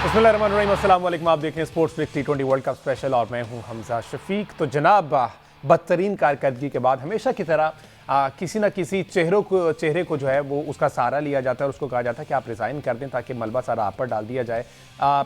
बिस्मिल्लाहिर्रहमानिर्रहीम, अस्सलाम वालेकुम। आप देख रहे हैं स्पोर्ट्स वीक टी20 वर्ल्ड कप स्पेशल और मैं हूं हमजा शफीक। तो जनाब, बदतरीन कारकर्दगी के बाद हमेशा की तरह किसी ना किसी चेहरे को जो है वो उसका सहारा लिया जाता है और उसको कहा जाता है कि आप रिज़ाइन कर दें ताकि मलबा सारा आप पर डाल दिया जाए।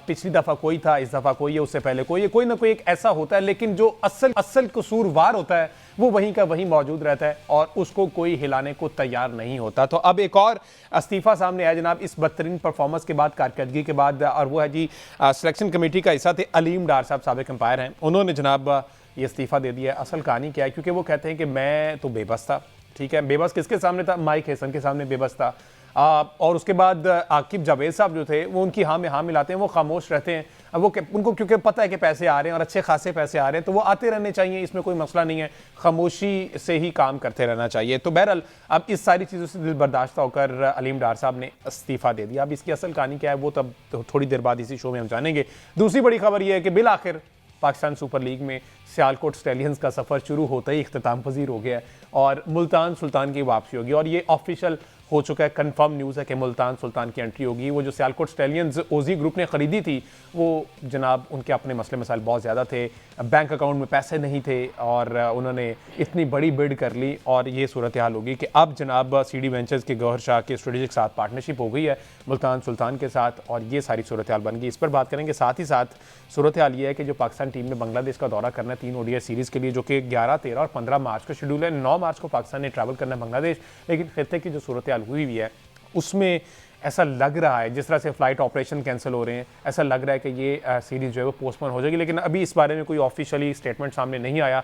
पिछली दफ़ा कोई था, इस दफ़ा कोई है, उससे पहले कोई है, कोई ना कोई एक ऐसा होता है, लेकिन जो असल कसूरवार होता है वो वहीं का वहीं मौजूद रहता है और उसको कोई हिलाने को तैयार नहीं होता। तो अब एक और इस्तीफा सामने आया जनाब इस बदतरीन परफॉर्मेंस के बाद, कारकर्दगी के बाद, और वो है जी सिलेक्शन कमेटी का हिस्सा थे अलीम डार साहब, साबिक अंपायर हैं। उन्होंने जनाब ये इस्तीफा दे दिया। असल कहानी क्या है, क्योंकि वो कहते हैं कि मैं तो बेबस था। ठीक है, बेबस किसके सामने था? माइक हैसन के सामने बेबस था। और उसके बाद आकिब जावेद साहब जो थे वो उनकी हाँ में हाँ मिलाते हैं, वो खामोश रहते हैं। अब वो उनको क्योंकि पता है कि पैसे आ रहे हैं और अच्छे खासे पैसे आ रहे हैं, तो वो आते रहने चाहिए, इसमें कोई मसला नहीं है, खामोशी से ही काम करते रहना चाहिए। तो बहरहाल अब इस सारी चीज़ों से दिल बर्दाश्त होकर अलीम डार साहब ने इस्तीफा दे दिया। अब इसकी असल कहानी क्या है वो तब थोड़ी देर बाद इसी शो में हम जानेंगे। दूसरी बड़ी खबर यह है कि बिल आखिर पाकिस्तान सुपर लीग में सियालकोट स्टैलियंस का सफ़र शुरू होता ही इख्तिताम पजीर हो गया है और मुल्तान सुल्तान की वापसी होगी और ये ऑफिशियल हो चुका है, कंफर्म न्यूज़ है कि मुल्तान सुल्तान की एंट्री होगी। वो जो सियालकोट स्टैलियंस ओजी ग्रुप ने ख़रीदी थी वो जनाब उनके अपने मसले मसाइल बहुत ज़्यादा थे, बैंक अकाउंट में पैसे नहीं थे और उन्होंने इतनी बड़ी बिड कर ली और ये सूरत हाल होगी कि अब जनाब सीडी वेंचर्स के गौहर शाह के स्ट्रेटेजिक साथ पार्टनरशिप हो गई है मुल्तान सुल्तान के साथ और ये सारी सूरत हाल बन गई। इस पर बात करेंगे। साथ ही साथ सूरत हाल ये है कि जो पाकिस्तान टीम ने बांग्लादेश का दौरा करना है 3 ओडीआई सीरीज़ के लिए, जो कि 11, 13 और 15 मार्च का शेड्यूल है। 9 मार्च को पाकिस्तान ने ट्रैवल करना है बांग्लादेश, लेकिन खित्ते की जो सूरत हाल हुई है उसमें ऐसा लग रहा है, जिस तरह से फ़्लाइट ऑपरेशन कैंसिल हो रहे हैं, ऐसा लग रहा है कि ये सीरीज़ जो है वो पोस्टपोन हो जाएगी। लेकिन अभी इस बारे में कोई ऑफिशियली स्टेटमेंट सामने नहीं आया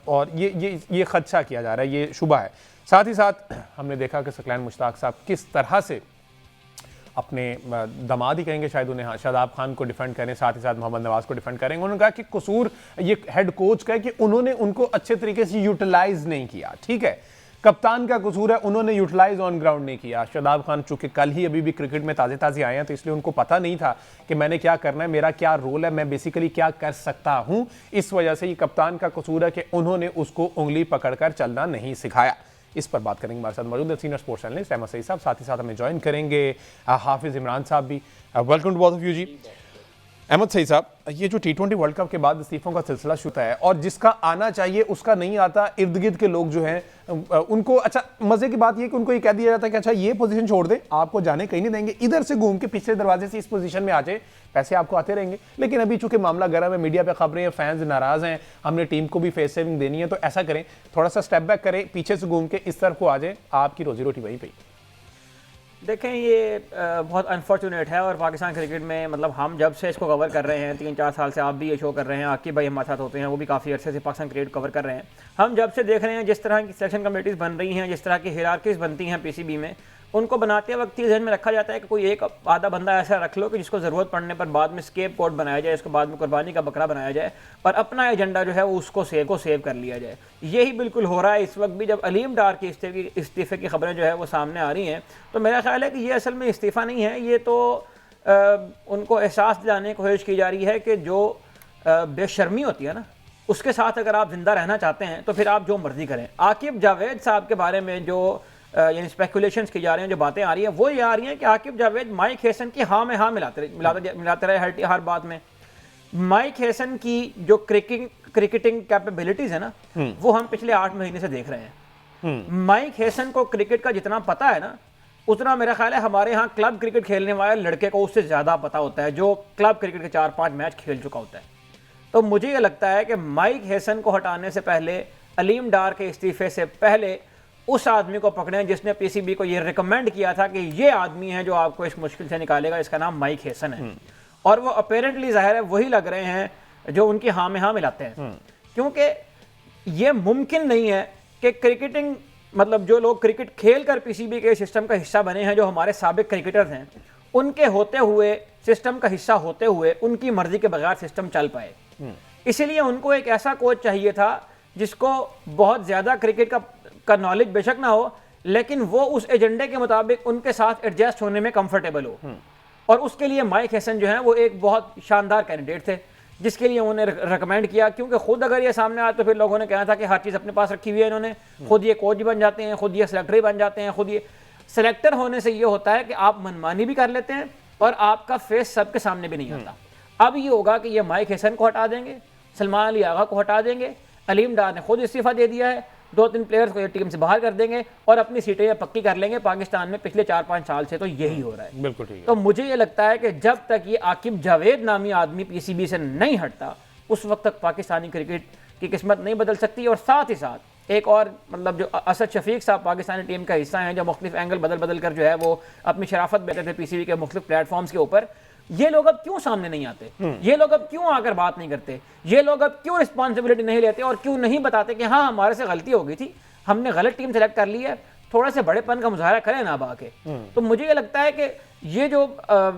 और ये खदशा किया जा रहा है, ये शुबा है। साथ ही साथ हमने देखा कि सकलैन मुश्ताक साहब किस तरह से अपने दामाद ही कहेंगे शायद उन्हें, शादाब खान को डिफेंड करें, साथ ही साथ मोहम्मद नवाज को डिफेंड करेंगे। उन्होंने कहा कि कसूर ये हेड कोच का है कि उन्होंने उनको अच्छे तरीके से यूटिलाइज नहीं किया। ठीक है, कप्तान का कसूर है, उन्होंने यूटिलाइज ऑन ग्राउंड नहीं किया। शादाब खान चूंकि कल ही अभी भी क्रिकेट में ताज़े आए हैं तो इसलिए उनको पता नहीं था कि मैंने क्या करना है, मेरा क्या रोल है, मैं बेसिकली क्या कर सकता हूं। इस वजह से ये कप्तान का कसूर है कि उन्होंने उसको उंगली पकड़कर चलना नहीं सिखाया। इस पर बात करेंगे। हमारे साथ मौजूद है senior sports analyst Ahmed Saeed sahab, साथ ही साथ हमें ज्वाइन करेंगे हाफिज इमरान साहब भी। Welcome to both of you जी। अहमद सईद साहब, ये जो टी20 वर्ल्ड कप के बाद इस्तीफों का सिलसिला शुरू है और जिसका आना चाहिए उसका नहीं आता, इर्द गिर्द के लोग जो हैं उनको, अच्छा मजे की बात ये कि उनको ये कह दिया जाता है कि अच्छा ये पोजीशन छोड़ दें, आपको जाने कहीं नहीं देंगे, इधर से घूम के पिछले दरवाजे से इस पोजीशन में आ जाए, पैसे आपको आते रहेंगे। लेकिन अभी चूंकि मामला गर्म है, मीडिया पे खबरें हैं, फैंस नाराज हैं, हमने टीम को भी फेस सेविंग देनी है, तो ऐसा करें, थोड़ा सा स्टेप बैक करें, पीछे से घूम के इस तरफ को आ जाए, आपकी रोजी रोटी वहीं पे। देखें, ये बहुत अनफॉर्चुनेट है और पाकिस्तान क्रिकेट में मतलब हम जब से इसको कवर कर रहे हैं, 3-4 साल से आप भी ये शो कर रहे हैं, आकिब भाई हमारे साथ होते हैं, वो भी काफ़ी अर्से से पाकिस्तान क्रिकेट कवर कर रहे हैं। हम जब से देख रहे हैं जिस तरह की सिलेक्शन कमेटीज़ बन रही हैं, जिस तरह की हिरार्कीज़ बनती हैं पीसीबी में, उनको बनाते वक्त ये ध्यान में रखा जाता है कि कोई एक आधा बंदा ऐसा रख लो कि जिसको ज़रूरत पड़ने पर बाद में स्केप कोड बनाया जाए, इसको बाद में कुर्बानी का बकरा बनाया जाए और अपना एजेंडा जो है वो उसको सेव कर लिया जाए। यही बिल्कुल हो रहा है इस वक्त भी। जब अलीम डार के इस्तीफे की खबरें जो है वो सामने आ रही हैं तो मेरा ख्याल है कि ये असल में इस्तीफ़ा नहीं है, ये तो उनको एहसास दिलाने की कोशिश की जा रही है कि जो बेशर्मी होती है ना, उसके साथ अगर आप जिंदा रहना चाहते हैं तो फिर आप जो मर्जी करें। आकिब जावेद साहब के बारे में जो यानी स्पेकुलेशंस की जा रही हैं, जो बातें आ रही हैं, वो ये आ रही हैं कि आकिब जावेद माइक हैसन की हाँ में हाँ मिलाते रहे हर बात में। माइक हैसन की जो क्रिकेटिंग कैपेबिलिटीज है ना, वो हम पिछले 8 महीने से देख रहे हैं। माइक हैसन को क्रिकेट का जितना पता है ना, उतना मेरा ख्याल है हमारे यहाँ क्लब क्रिकेट खेलने वाले लड़के को उससे ज़्यादा पता होता है, जो क्लब क्रिकेट के 4-5 मैच खेल चुका होता है। तो मुझे ये लगता है कि माइक हैसन को हटाने से पहले, अलीम डार के इस्तीफे से पहले, उस आदमी को पकड़ें जिसने पीसीबी को ये रिकमेंड किया था कि ये आदमी है जो आपको इस मुश्किल से निकालेगा, इसका नाम माइक हैसन है। और वो अपेरेंटली जाहिर है वही लग रहे हैं जो उनकी हाँ में हाँ मिलाते हैं, क्योंकि ये मुमकिन नहीं है कि क्रिकेटिंग मतलब जो लोग क्रिकेट खेल कर पीसीबी के सिस्टम का हिस्सा बने हैं, जो हमारे साबिक क्रिकेटर्स हैं, उनके होते हुए, सिस्टम का हिस्सा होते हुए, उनकी मर्जी के बगैर सिस्टम चल पाए। इसीलिए उनको एक ऐसा कोच चाहिए था जिसको बहुत ज़्यादा क्रिकेट का नॉलेज बेशक ना हो, लेकिन वो उस एजेंडे के मुताबिक उनके साथ एडजस्ट होने में कंफर्टेबल हो। और उसके लिए माइक हैसन जो है वो एक बहुत शानदार कैंडिडेट थे, जिसके लिए उन्होंने रिकमेंड किया, क्योंकि खुद अगर ये सामने आया तो फिर लोगों ने कहना था कि हर चीज़ अपने पास रखी हुई है इन्होंने, खुद ये कोच बन जाते हैं, खुद ये सेलेक्टर बन जाते हैं। खुद ये सेलेक्टर होने से ये होता है कि आप मनमानी भी कर लेते हैं और आपका फेस सबके सामने भी नहीं आता। अब ये होगा कि ये माइक हसन को हटा देंगे, सलमान अली आगा को हटा देंगे, अलीम डार ने खुद इस्तीफा दे दिया है, 2-3 प्लेयर्स को ये टीम से बाहर कर देंगे और अपनी सीटें पक्की कर लेंगे। पाकिस्तान में पिछले 4-5 साल से तो यही हो रहा है। बिल्कुल ठीक है। तो मुझे ये लगता है कि जब तक ये आकिब जावेद नामी आदमी पीसीबी से नहीं हटता, उस वक्त तक पाकिस्तानी क्रिकेट की किस्मत नहीं बदल सकती। और साथ ही साथ एक और मतलब जो असद शफीक साहब पाकिस्तानी टीम का हिस्सा हैं, जो मुख्तलिफ एंगल बदल बदल कर जो है वो अपनी शराफत बेचते थे पीसीबी के मुख्तलिफ प्लेटफॉर्म्स के ऊपर, ये लोग अब क्यों सामने नहीं आते? ये लोग अब क्यों आकर बात नहीं करते? ये लोग अब क्यों रिस्पॉन्सिबिलिटी नहीं लेते और क्यों नहीं बताते कि हाँ हमारे से गलती हो गई थी, हमने गलत टीम सेलेक्ट कर ली है, थोड़ा से बड़ेपन का मुजाहरा करें ना बाके। तो मुझे ये लगता है कि ये जो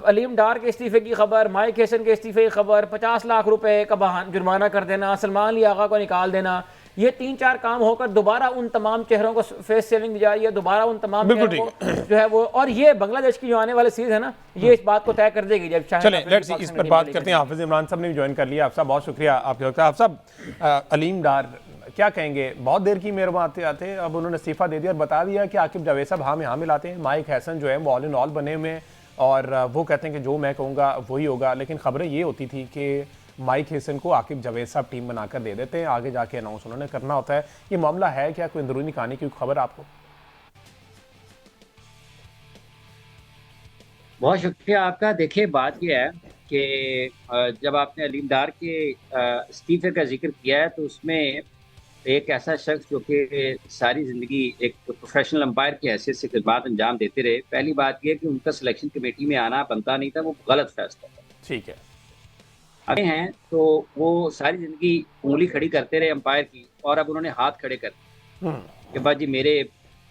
अलीम डार के इस्तीफे की खबर, माइक हसन के इस्तीफे की खबर, 50 लाख रुपए का जुर्माना कर देना, सलमान अली आगा को निकाल देना, ये 3-4 काम होकर दोबारा उन तमाम चेहरों को फेस सेविंग दी जा रही है, दोबारा उन तमाम चेहरों को जो है वो, और ये बांग्लादेश की जो आने वाली सीरीज है ना, ये इस बात को तय कर देगी। जब चलें लेट्स सी, इस पर बात करते हैं। हाफिज इमरान साहब ने भी ज्वाइन कर लिया। आप साहब बहुत शुक्रिया आपके वक्त। आप साहब अलीम डार क्या कहेंगे? बहुत देर की मेरे आते आते अब उन्होंने इस्तीफा दे दिया और बता दिया कि आकिब जावेद साहब हाँ में हाँ मिलाते हैं। माइक हसन जो है वो ऑल इन ऑल बने हुए हैं और वो कहते हैं कि जो मैं कहूँगा वही होगा। लेकिन खबरें ये होती थी कि माइक हसन को आकिब जावेद साहब टीम बनाकर दे देते हैं, आगे जाके अनाउंस उन्होंने करना होता है। ये मामला है क्या? कोई अंदरूनी कहानी की खबर आपको? बहुत शुक्रिया आपका। देखिए बात यह है कि जब आपने अलीम डार के इस्तीफे का जिक्र किया है तो उसमें एक ऐसा शख्स जो कि सारी ज़िंदगी एक प्रोफेशनल अंपायर की हैसियत से खिदमत अंजाम देते रहे, पहली बात यह कि उनका सिलेक्शन कमेटी में आना बनता नहीं था, वो गलत फैसला था। ठीक है। आगे हैं तो वो सारी ज़िंदगी उंगली खड़ी करते रहे अंपायर की, और अब उन्होंने हाथ खड़े कर दिए कि भाई जी मेरे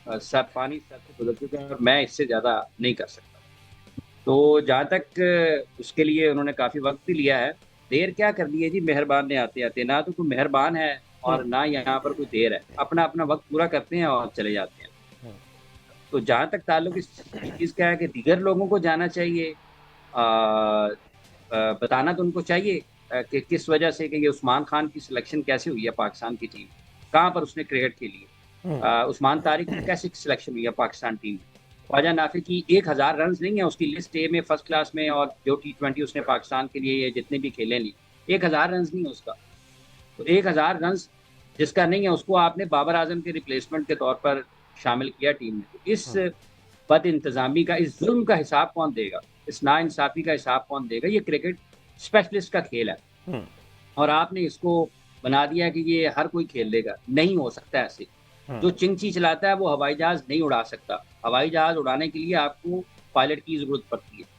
सर पानी सर से गुजर चुके हैं और मैं इससे ज़्यादा नहीं कर सकता। तो जहाँ तक उसके लिए उन्होंने काफ़ी वक्त भी लिया है। देर क्या कर दी है जी, मेहरबान ने आते आते, ना तो कोई मेहरबान है और ना यहाँ पर कोई देर है, अपना अपना वक्त पूरा करते हैं और चले जाते हैं। तो जहाँ तक ताल्लुक इस चीज़ का है कि दीगर लोगों को जाना चाहिए, बताना तो उनको चाहिए कि किस वजह से, कि ये उस्मान खान की सिलेक्शन कैसे हुई है पाकिस्तान की टीम, कहाँ पर उसने क्रिकेट खेली है, उस्मान तारिक की कैसे सिलेक्शन हुई है पाकिस्तान टीम। ख्वाजा नाफी की 1000 रन नहीं है उसकी लिस्ट ए में फर्स्ट क्लास में, और जो T20 उसने पाकिस्तान के लिए जितने भी खेले नहीं, 1000 रन नहीं है उसका। तो 1000 रन जिसका नहीं है उसको आपने बाबर आजम के रिप्लेसमेंट के तौर पर शामिल किया टीम में। तो इस बद इंतजामी का, इस जुल्म का हिसाब कौन देगा, इस नाइंसाफी का हिसाब कौन देगा? ये क्रिकेट स्पेशलिस्ट का खेल है और आपने इसको बना दिया कि ये हर कोई खेल लेगा। नहीं हो सकता ऐसे। जो चिंची चलाता है वो हवाई जहाज नहीं उड़ा सकता। हवाई जहाज उड़ाने के लिए आपको पायलट की जरूरत पड़ती है।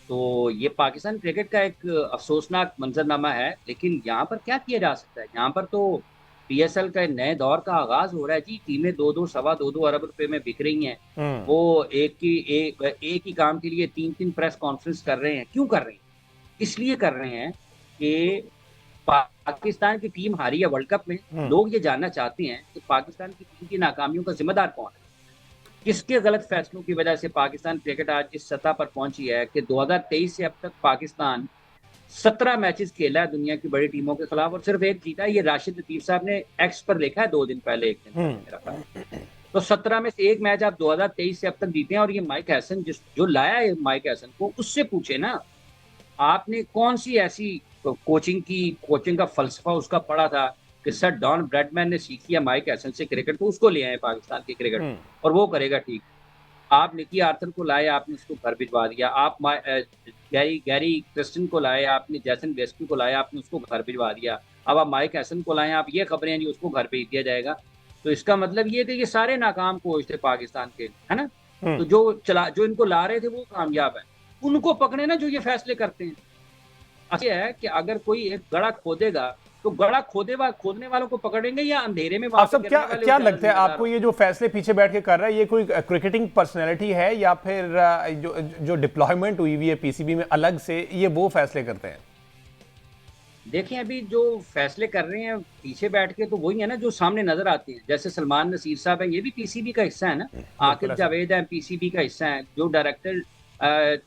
तो ये पाकिस्तान क्रिकेट का एक अफसोसनाक मंजरनामा है। लेकिन यहाँ पर क्या किया जा सकता है? यहाँ पर तो PSL का नए दौर का आगाज हो रहा है जी। टीमें 2-2 सवा 2-2 अरब रुपए में बिक रही हैं। वो एक ही काम के लिए 3-3 प्रेस कॉन्फ्रेंस कर रहे हैं। क्यों कर रहे हैं? इसलिए कर रहे हैं कि पाकिस्तान की टीम हारी है वर्ल्ड कप में। लोग ये जानना चाहते हैं कि पाकिस्तान की टीम की नाकामियों का जिम्मेदार कौन है, किसके गलत फैसलों की वजह से पाकिस्तान क्रिकेट आज इस सतह पर पहुंची है कि 2023 से अब तक पाकिस्तान 17 मैचेस खेला है दुनिया की बड़ी टीमों के खिलाफ और सिर्फ एक जीता है। ये राशिद लतीफ साहब ने एक्स पर लिखा है 2 दिन पहले, एक दिन मेरा ख्याल। तो 17 में से एक मैच आप 2023 से अब तक जीते हैं। और ये माइक हसन जो लाया है माइक हसन को, उससे पूछे ना आपने कौन सी ऐसी कोचिंग का फलसफा उसका पढ़ा था कि सर डॉन ब्रैडमैन ने सीखी है माइक हसन से क्रिकेट, तो उसको ले आए पाकिस्तान की क्रिकेट और वो करेगा ठीक। आप निकी आर्थर को लाए, आपने उसको घर भिजवा दिया। आप गैरी क्रिस्टन को लाए, आपने जैसन वेस्की को लाया, आपने उसको घर भिजवा दिया। अब आप माइक हसन को लाए, आप ये खबरें जी उसको घर भेज दिया जाएगा। तो इसका मतलब ये कि ये सारे नाकाम कोच थे पाकिस्तान के, है ना। तो जो इनको ला रहे थे वो कामयाब है, उनको पकड़े ना जो ये फैसले करते हैं। अच्छा है कि अगर कोई एक गड़ा खोदेगा तो गड़ा खोदने वालों को पकड़ेंगे या अंधेरे में। आप सब क्या लगता है आपको, ये जो फैसले पीछे बैठ के कर रहा है ये कोई क्रिकेटिंग पर्सनैलिटी है या फिर जो डिप्लॉयमेंट हुई हुई है PCB में अलग से ये वो फैसले करते हैं? देखें अभी जो फैसले कर रहे हैं पीछे बैठ के तो वही है ना जो सामने नजर आते हैं। जैसे सलमान नसीर साहब है, ये भी PCB का हिस्सा है ना। आकिब जावेद है, PCB का हिस्सा है। जो डायरेक्टर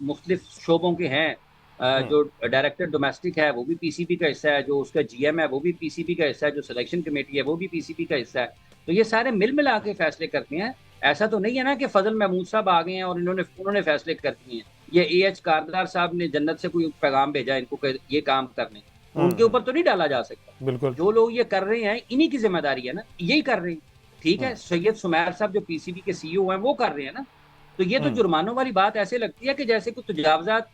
मुख्तलिफ शोबों के हैं, जो डायरेक्टर डोमेस्टिक है वो भी PCB का हिस्सा है। जो उसका GM है वो भी PCB का हिस्सा है। जो सिलेक्शन कमेटी है वो भी PCB का हिस्सा है। तो ये सारे मिल मिला के फैसले करते हैं। ऐसा तो नहीं है ना कि फजल महमूद साहब आ गए हैं और उन्होंने फैसले कर दिए हैं। ये AH कारदार साहब ने जन्नत से कोई पैगाम भेजा इनको कि ये काम करने, उनके ऊपर तो नहीं डाला जा सकता। बिल्कुल। जो लोग ये कर रहे हैं इन्हीं की जिम्मेदारी है ना, यही कर रहे हैं। ठीक है, सैयद सुमैर साहब जो PCB के CEO हैं वो कर रहे हैं ना। तो ये तो जुर्मानों वाली बात ऐसे लगती है कि जैसे कुछ तजावजात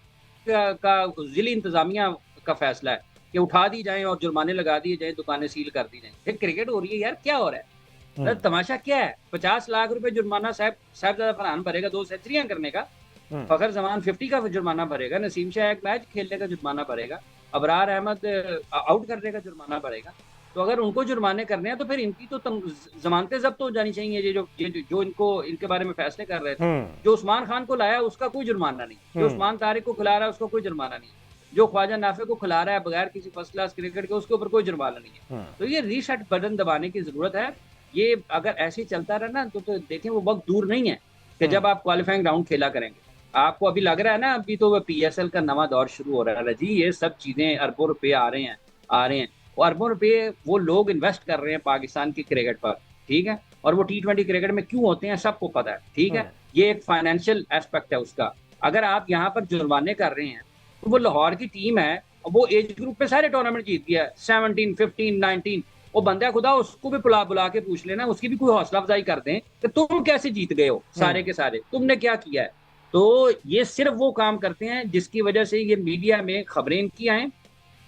का जिली इंतजामिया का फैसला है कि उठा दी जाए और जुर्माने लगा दिए जाए, दुकानें सील कर दी जाए। फिर क्रिकेट हो रही है यार, क्या हो रहा है? तमाशा क्या है? 50 लाख रुपए जुर्माना साहिबजादा फरहान भरेगा 2 सेंचुरियां करने का, फखर जमान 50 का जुर्माना भरेगा, नसीम शाह एक मैच खेलने का जुर्माना भरेगा, अबरार अहमद आउट करने का जुर्माना भरेगा। तो अगर उनको जुर्माने करने हैं तो फिर इनकी तो जमानतें जब्त हो जानी चाहिए। ये जो इनको इनके बारे में फैसले कर रहे थे। जो उस्मान खान को लाया उसका कोई जुर्माना नहीं, जो उस्मान तारिक को खिला रहा है उसका कोई जुर्माना नहीं, जो ख्वाजा नाफे को खिला रहा है बगैर किसी फर्स्ट क्लास क्रिकेट के उसके ऊपर कोई जुर्माना नहीं है। तो ये रीसेट बटन दबाने की जरूरत है। ये अगर ऐसे ही चलता रहा ना तो देखें वो वक्त दूर नहीं है कि जब आप क्वालिफाइंग राउंड खेला करेंगे। आपको अभी लग रहा है ना, अभी तो PSL का नवा दौर शुरू हो रहा है जी, ये सब चीजें अरबों रुपए आ रहे हैं और अरबों रुपए वो लोग इन्वेस्ट कर रहे हैं पाकिस्तान की क्रिकेट पर। ठीक है, और वो T20 क्रिकेट में क्यों होते हैं सबको पता है। ठीक है, ये एक फाइनेंशियल एस्पेक्ट है उसका। अगर आप यहाँ पर जुर्माने कर रहे हैं तो वो लाहौर की टीम है, वो एज ग्रुप पे सारे टूर्नामेंट जीत गया, 17, 15, 19। वो बंदा खुदा उसको भी बुला के पूछ लेना, उसकी भी कोई हौसला अफजाई कर दें कि तुम कैसे जीत गए हो, सारे के सारे तुमने क्या किया है। तो ये सिर्फ वो काम करते हैं जिसकी वजह से ये मीडिया में खबरें इनकी आए,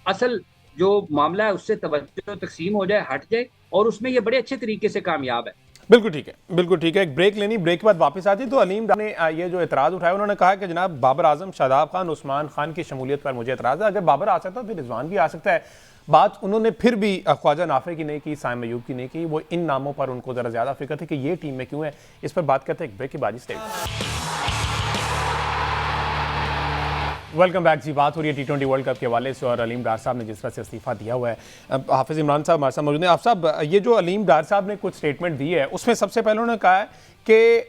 असल जो मामला है उससे तवज्जो तकसीम हो जाए, हट जाए, और उसमें ये बड़े अच्छे तरीके से कामयाब है। बिल्कुल ठीक है, बिल्कुल ठीक है। एक ब्रेक लेनी, ब्रेक के बाद वापस आती। तो अलीम ने ये जो एतराज़ उठाया, उन्होंने कहा कि जनाब बाबर आजम, शादाब खान, उस्मान खान की शमूलियत पर मुझे एतराज़ है। अगर बाबर आ सकता है तो फिर रिजवान भी आ सकता है। बात उन्होंने फिर भी ख्वाजा नाफे की नहीं की, साइम अयूब की नहीं की। वो इन नामों पर उनको ज़रा ज़्यादा फिक्र थी कि ये टीम में क्यों है। इस पर बात करते हैं एक ब्रेक के बाद। वेलकम बैक जी। बात हो रही है T20 वर्ल्ड कप के हवाले से और अलीम डार साहब ने जिस तरह से इस्तीफा दिया हुआ है। हाफिज़ इमरान साहब हमारे साथ मौजूद हैं। आप साहब, ये जो अलीम डार साहब ने कुछ स्टेटमेंट दी है उसमें सबसे पहले उन्होंने कहा है कि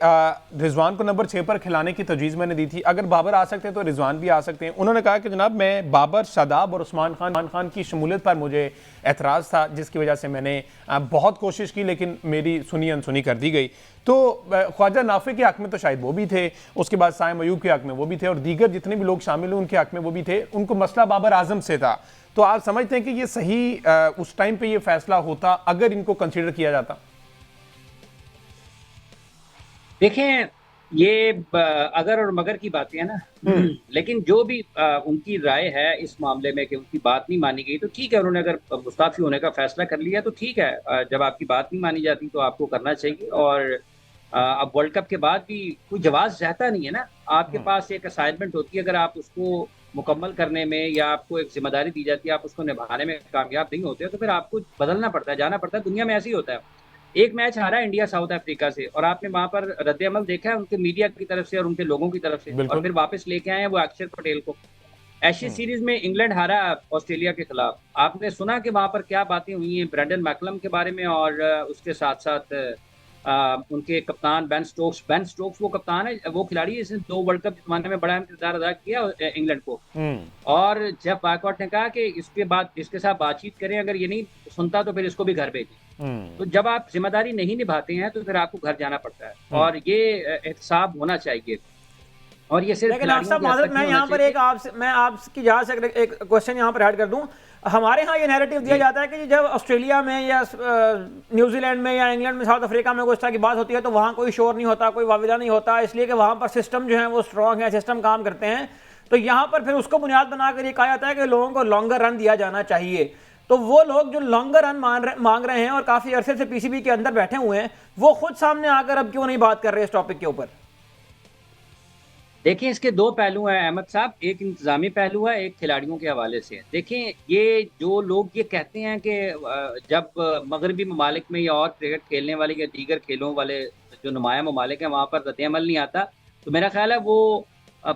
रिजवान को नंबर 6 पर खिलाने की तजवीज़ मैंने दी थी, अगर बाबर आ सकते हैं तो रिजवान भी आ सकते हैं। उन्होंने कहा कि जनाब मैं बाबर, शादाब और उस्मान खान की शमूलियत पर मुझे एतराज़ था, जिसकी वजह से मैंने बहुत कोशिश की लेकिन मेरी सुनी अनसुनी कर दी गई। तो ख्वाजा नाफे के हक़ में तो शायद वो भी थे, उसके बाद साइम अयूब के हक़ में वो भी थे, और दीगर जितने भी लोग शामिल हुए उनके हक़ में वो भी थे। उनको मसला बाबर आजम से था। तो आप समझते हैं कि ये सही उस टाइम पे ये फैसला होता अगर इनको कंसीडर किया जाता? देखें, ये अगर और मगर की बातें हैं ना, लेकिन जो भी उनकी राय है इस मामले में कि उनकी बात नहीं मानी गई, तो ठीक है, उन्होंने अगर मुस्ताफी होने का फैसला कर लिया तो ठीक है। जब आपकी बात नहीं मानी जाती तो आपको करना चाहिए। और अब वर्ल्ड कप के बाद भी कोई जवाब रहता नहीं है ना, आपके पास एक असाइनमेंट होती है, अगर आप उसको मुकम्मल करने में या आपको एक जिम्मेदारी दी जाती है, आप उसको निभाने में कामयाब नहीं होते तो फिर आपको बदलना पड़ता है, जाना पड़ता है। दुनिया में ऐसे ही होता है। एक मैच हारा इंडिया साउथ अफ्रीका से, और आपने वहां पर रद्द अमल देखा है उनके मीडिया की तरफ से और उनके लोगों की तरफ से, और फिर वापस लेके आए हैं वो अक्षर पटेल को। एशिया सीरीज में इंग्लैंड हारा ऑस्ट्रेलिया के खिलाफ, आपने सुना कि वहां पर क्या बातें हुई हैं ब्रेंडन मैकलम के बारे में, और उसके साथ साथ उनके कप्तान बेन स्टोक्स वो कप्तान है, वो खिलाड़ी है जिसने 2 वर्ल्ड कप जितवाने में बड़ा किरदार अदा किया इंग्लैंड को। और जेफ बैकवर्ट ने कहा कि इसके बाद इसके साथ बातचीत करें, अगर ये नहीं सुनता तो फिर इसको भी घर भेजें। तो जब आप जिम्मेदारी नहीं निभाते हैं तो फिर आपको घर जाना पड़ता है, और ये एहतसाब होना चाहिए। और ये सिर्फ लेकिन मैं यहाँ पर मैं आपकी जहाँ से एक क्वेश्चन यहाँ पर ऐड कर दूँ। हमारे यहाँ ये नैरेटिव दिया जाता है कि जब ऑस्ट्रेलिया में या न्यूजीलैंड में या इंग्लैंड में, साउथ अफ्रीका में कुछ तरह की बात होती है तो वहाँ कोई शोर नहीं होता, कोई वाविदा नहीं होता, इसलिए कि वहाँ पर सिस्टम जो है वो स्ट्रॉन्ग है, सिस्टम काम करते हैं। तो यहाँ पर फिर उसको बुनियाद बनाकर ये कहा जाता है कि लोगों को लॉन्गर रन दिया जाना चाहिए। तो वो लोग जो लॉन्गर रन मांग रहे हैं और काफ़ी अरसे से PCB के अंदर बैठे हुए हैं, वो खुद सामने आकर अब क्यों नहीं बात कर रहे इस टॉपिक के ऊपर? देखिए, इसके 2 पहलू हैं अहमद साहब, एक इंतजामी पहलू है, एक खिलाड़ियों के हवाले से। देखिए, ये जो लोग ये कहते हैं कि जब मगरबी ममालिक में या और क्रिकेट खेलने वाले या दीगर खेलों वाले जो नुमाया ममालिक हैं वहाँ पर रद्द अमल नहीं आता, तो मेरा ख्याल है वो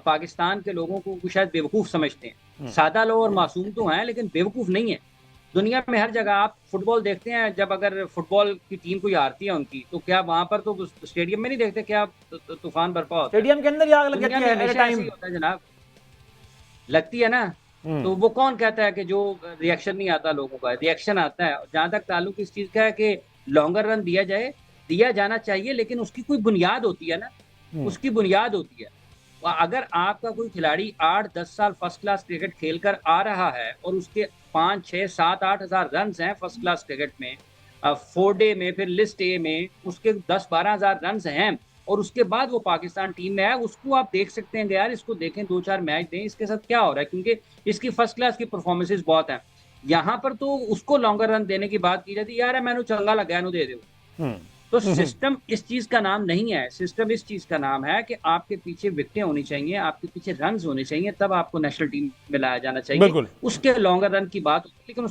पाकिस्तान के लोगों को शायद बेवकूफ़ समझते हैं। सादा लोग और मासूम तो हैं लेकिन बेवकूफ़ नहीं है। दुनिया में हर जगह आप फुटबॉल देखते हैं, जब अगर फुटबॉल की टीम कोई हारती है उनकी, तो क्या वहां पर तो स्टेडियम में नहीं देखते क्या तूफान बरपा होता है? स्टेडियम के अंदर ही आग लग जाती है, हमेशा ऐसे ही होता है जनाब, लगती है ना। तो वो कौन कहता है कि जो रिएक्शन नहीं आता लोगों का, रिएक्शन आता है। जहां तक ताल्लुक इस चीज का है कि लॉन्गर रन दिया जाना चाहिए, लेकिन उसकी कोई बुनियाद होती है ना, उसकी बुनियाद होती है। अगर आपका कोई खिलाड़ी 8-10 साल फर्स्ट क्लास क्रिकेट खेलकर आ रहा है और उसके 5, 6, 7, 8 हज़ार रन हैं फर्स्ट क्लास क्रिकेट में, 4 डे में, फिर लिस्ट ए में उसके 10-12 हज़ार रन हैं, और उसके बाद वो पाकिस्तान टीम में है, उसको आप देख सकते हैं कि यार इसको देखें, 2-4 मैच दें, इसके साथ क्या हो रहा है, क्योंकि इसकी फर्स्ट क्लास की परफॉर्मेंसेज बहुत हैं। यहाँ पर तो उसको लॉन्गर रन देने की बात की जाती है, यार मैंने चंगा लगा दे दो। तो सिस्टम इस चीज का नाम नहीं है, सिस्टम इस चीज का नाम है कि आपके पीछे विकेटें होनी चाहिए, आपके पीछे रन होने चाहिए, तब आपको नेशनल टीम में लाया जाना चाहिए। उसके लॉन्गर रन की बात होती है, लेकिन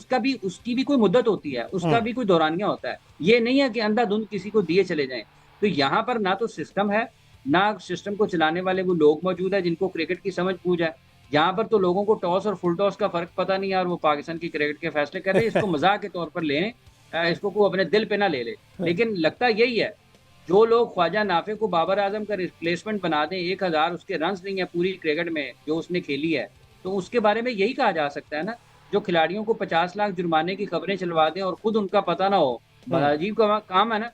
उसकी भी कोई मुद्दत होती है, उसका भी कोई दौरानिया होता है। ये नहीं है कि अंधाधुंध किसी को दिए चले जाएं। तो यहाँ पर ना तो सिस्टम है, ना सिस्टम को चलाने वाले वो लोग मौजूद है जिनको क्रिकेट की समझ बूझ है। यहाँ पर तो लोगों को टॉस और फुल टॉस का फर्क पता नहीं है, और वो पाकिस्तान की क्रिकेट के फैसले कर रहे हैं। इसको मजाक के तौर पर लें, इसको को अपने दिल पे ना ले ले, लेकिन लगता यही है। जो लोग ख्वाजा नाफे को बाबर आजम का रिप्लेसमेंट बना दें, 1000 उसके रन नहीं है पूरी क्रिकेट में जो उसने खेली है, तो उसके बारे में यही कहा जा सकता है ना। जो खिलाड़ियों को 50 लाख जुर्माने की खबरें चलवा दें और खुद उनका पता ना हो, बड़ा अजीब काम है ना।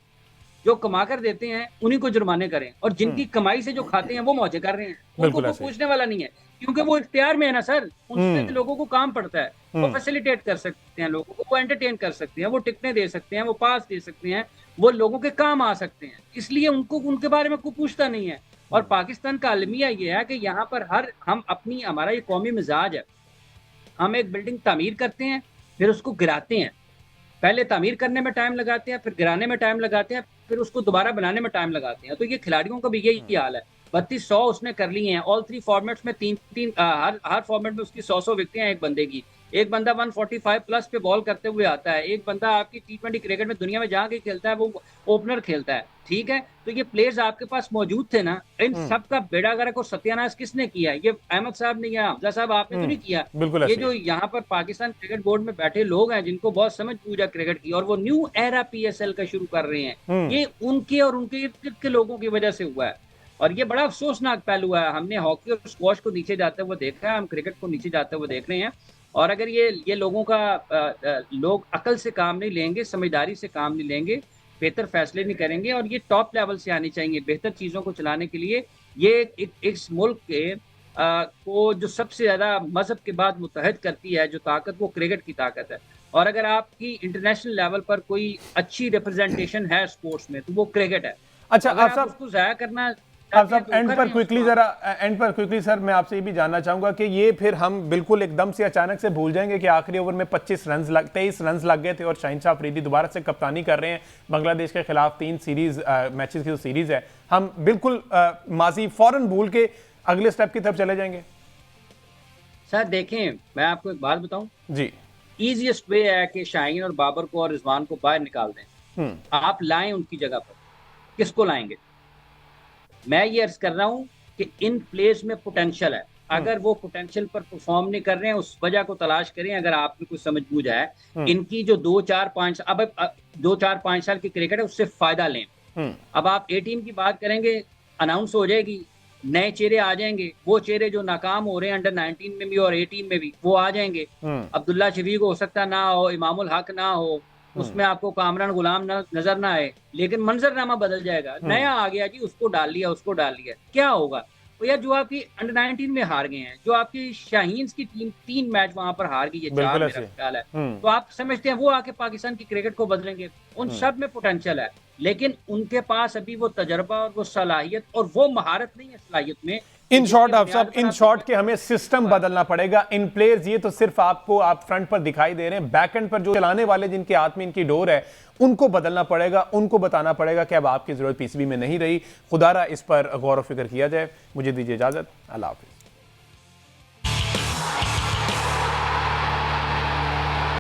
जो कमा कर देते हैं उन्हीं को जुर्माने करें, और जिनकी कमाई से जो खाते हैं वो मौजे कर रहे हैं, उनको कोई पूछने वाला नहीं है, क्योंकि वो इख्तियार में है ना सर। उनसे लोगों को काम पड़ता है, वो फैसिलिटेट कर सकते हैं लोगों को, वो एंटरटेन कर सकते हैं, वो टिकटें दे सकते हैं, वो पास दे सकते हैं, वो लोगों के काम आ सकते हैं, इसलिए उनको उनके बारे में कोई पूछता नहीं है। और पाकिस्तान का अलमिया ये है कि यहाँ पर हमारा ये कौमी मिजाज है, हम एक बिल्डिंग तामीर करते हैं, फिर उसको गिराते हैं। पहले तामीर करने में टाइम लगाते हैं, फिर गिराने में टाइम लगाते हैं, फिर उसको दोबारा बनाने में टाइम लगाते हैं। तो ये खिलाड़ियों का भी यही हाल है। 3200 उसने कर लिए हैं, ऑल 3 फॉर्मेट्स में, हर फॉर्मेट में उसकी 100 विकेटें हैं एक बंदे की। एक बंदा 145 प्लस पे बॉल करते हुए आता है, एक बंदा आपकी T20 क्रिकेट में दुनिया में जहाँ कहीं खेलता है वो ओपनर खेलता है, ठीक है। तो ये प्लेयर्स आपके पास मौजूद थे ना, इन सब का बेड़ा गर्क और सत्यानाश किसने किया? ये अहमद साहब ने या हमजा साहब आपने तो नहीं किया। ये जो यहाँ पर पाकिस्तान क्रिकेट बोर्ड में बैठे लोग हैं जिनको बहुत समझ बूझ है क्रिकेट की, और वो न्यू एरा PSL का शुरू कर रहे हैं, ये उनके और उनके इर्द गिर्द के लोगों की वजह से हुआ है। और ये बड़ा अफसोसनाक पहलू है। हमने हॉकी और स्क्वॉश को नीचे जाते हुए देखा है, हम क्रिकेट को नीचे जाते हुए देख रहे हैं। और अगर ये लोगों का लोग अकल से काम नहीं लेंगे, समझदारी से काम नहीं लेंगे, बेहतर फैसले नहीं करेंगे, और ये टॉप लेवल से आनी चाहिए बेहतर चीज़ों को चलाने के लिए। ये इस मुल्क के को जो सबसे ज़्यादा मजहब के बाद मुत्तहद करती है जो ताकत, वो क्रिकेट की ताकत है। और अगर आपकी इंटरनेशनल लेवल पर कोई अच्छी रिप्रेजेंटेशन है स्पोर्ट्स में, तो वो क्रिकेट है। अच्छा, आप उसको ज़ाया करना आप सब एंड पर क्विकली सर मैं आपसे ये भी जानना चाहूंगा कि ये फिर हम बिल्कुल एकदम से अचानक से भूल जाएंगे कि आखिरी ओवर में 23 रन लग गए थे और शाहीन शाह अफरीदी दोबारा से कप्तानी कर रहे हैं बांग्लादेश के खिलाफ 3 सीरीज मैचेस की जो सीरीज है, हम बिल्कुल माजी फौरन भूल के अगले स्टेप की तरफ चले जाएंगे? सर देखें, मैं आपको एक बात बताऊं जी, ईजीएस्ट वे है कि शाहीन और बाबर को और रिजवान को बाहर निकाल दें। आप लाएं उनकी जगह पर, किसको लाएंगे? मैं ये अर्ज कर रहा हूं कि इन प्लेयर्स में पोटेंशियल है, अगर वो पोटेंशियल पर परफॉर्म नहीं कर रहे हैं उस वजह को तलाश करें। अगर आप में कुछ समझ बूझ है, इनकी जो 2-4-5 साल की क्रिकेट है उससे फायदा लें। अब आप ए टीम की बात करेंगे, अनाउंस हो जाएगी, नए चेहरे आ जाएंगे, वो चेहरे जो नाकाम हो रहे हैं अंडर 19 में भी और 18 में भी, वो आ जाएंगे। अब्दुल्ला शफीक हो सकता ना हो, इमामुल हक ना हो, उसमें आपको कामरान गुलाम नजर ना आए, लेकिन मंजरनामा बदल जाएगा। नया आ गया जी, उसको डाल लिया, उसको डाल लिया, क्या होगा? तो यार जो आपकी अंडर 19 में हार गए हैं, जो आपकी शाहीन्स की टीम 3 मैच वहां पर हार गई है, 4 मेरा ख्याल है, तो आप समझते हैं वो आके पाकिस्तान की क्रिकेट को बदलेंगे? उन सब में पोटेंशियल है, लेकिन उनके पास अभी वो तजर्बा और वो सलाहियत और वो महारत नहीं है सलाहियत में। इन शॉर्ट आप सब इन शॉर्ट के हमें सिस्टम बदलना पड़ेगा। इन प्लेयर्स ये तो सिर्फ आपको आप फ्रंट पर दिखाई दे रहे हैं, बैक एंड पर जो चलाने वाले जिनके हाथ में इनकी डोर है उनको बदलना पड़ेगा, उनको बताना पड़ेगा कि अब आपकी जरूरत पीसीबी में नहीं रही। खुदारा इस पर गौर व फिक्र किया जाए। मुझे दीजिए इजाजत, अल्लाह हाफिज।